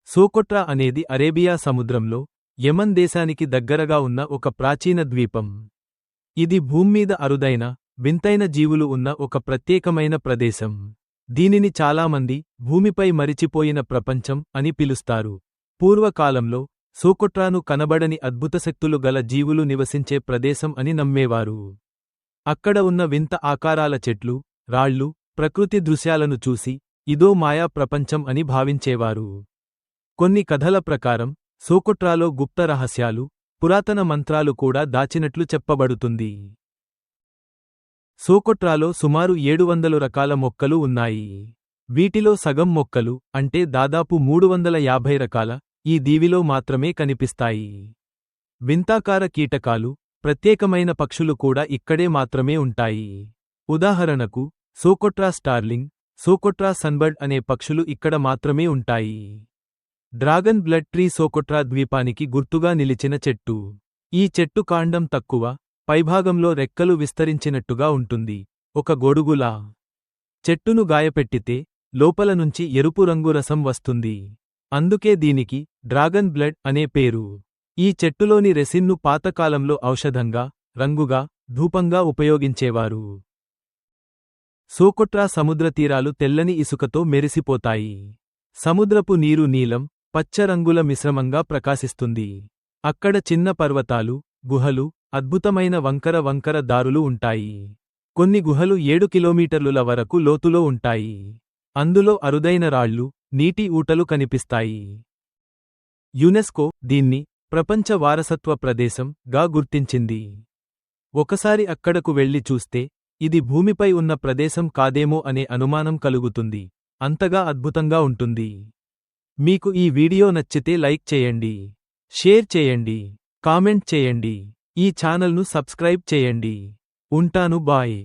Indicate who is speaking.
Speaker 1: సోకొట్రా అనేది అరేబియా సముద్రంలో యెమన్ దేశానికి దగ్గరగా ఉన్న ఒక ప్రాచీన ద్వీపం. ఇది భూమ్మీద అరుదైన, వింతైన జీవులు ఉన్న ఒక ప్రత్యేకమైన ప్రదేశం. దీనిని చాలామంది భూమిపై మరిచిపోయిన ప్రపంచం అని పిలుస్తారు. పూర్వకాలంలో సోకొట్రాను కనబడని అద్భుతశక్తులు గల జీవులు నివసించే ప్రదేశం అని నమ్మేవారు. అక్కడ ఉన్న వింత ఆకారాల చెట్లు, రాళ్ళు, ప్రకృతి దృశ్యాలను చూసి ఇదో మాయా ప్రపంచం అని భావించేవారు. కొన్ని కథల ప్రకారం సోకొట్రాలో గుప్త రహస్యాలు, పురాతన మంత్రాలు కూడా దాచినట్లు చెప్పబడుతుంది. సోకొట్రాలో సుమారు 700 రకాల మొక్కలు ఉన్నాయి. వీటిలో సగం మొక్కలు, అంటే దాదాపు 350 రకాల, ఈ దీవిలో మాత్రమే కనిపిస్తాయి. వింతాకార కీటకాలు, ప్రత్యేకమైన పక్షులు కూడా ఇక్కడే మాత్రమే ఉంటాయి. ఉదాహరణకు సోకొట్రా స్టార్లింగ్, సోకొట్రా సన్బర్డ్ అనే పక్షులు ఇక్కడ మాత్రమే ఉంటాయి. డ్రాగన్ బ్లడ్ ట్రీ సోకొట్రా ద్వీపానికి గుర్తుగా నిలిచిన చెట్టు. ఈ చెట్టు కాండం తక్కువ, పైభాగంలో రెక్కలు విస్తరించినట్టుగా ఉంటుంది, ఒక గొడుగులా. చెట్టును గాయపెట్టితే లోపల నుంచి ఎరుపు రంగు రసం వస్తుంది. అందుకే దీనికి డ్రాగన్ బ్లడ్ అనే పేరు. ఈ చెట్టులోని రెసిన్ను పాతకాలంలో ఔషధంగా, రంగుగా, ధూపంగా ఉపయోగించేవారు. సోకొట్రా సముద్రతీరాలు తెల్లని ఇసుకతో మెరిసిపోతాయి. సముద్రపు నీరు నీలం, పచ్చ రంగుల మిశ్రమంగా ప్రకాశిస్తుంది. అక్కడ చిన్న పర్వతాలు, గుహలు, అద్భుతమైన వంకర వంకర దారులు ఉంటాయి. కొన్ని గుహలు 7 కిలోమీటర్ల వరకు లోతులో ఉంటాయి. అందులో అరుదైన రాళ్ళు, నీటి ఊటలు కనిపిస్తాయి. యునెస్కో దీన్ని ప్రపంచ వారసత్వ ప్రదేశం గా గుర్తించింది. ఒకసారి అక్కడకు వెళ్లి చూస్తే ఇది భూమిపై ఉన్న ప్రదేశం కాదేమో అనే అనుమానం కలుగుతుంది. అంతగా అద్భుతంగా ఉంటుంది. మీకు ఈ వీడియో నచ్చితే లైక్ చేయండి, షేర్ చేయండి, కామెంట్ చేయండి. ఈ ఛానల్ను సబ్స్క్రైబ్ చేయండి. ఉంటాను, బాయ్.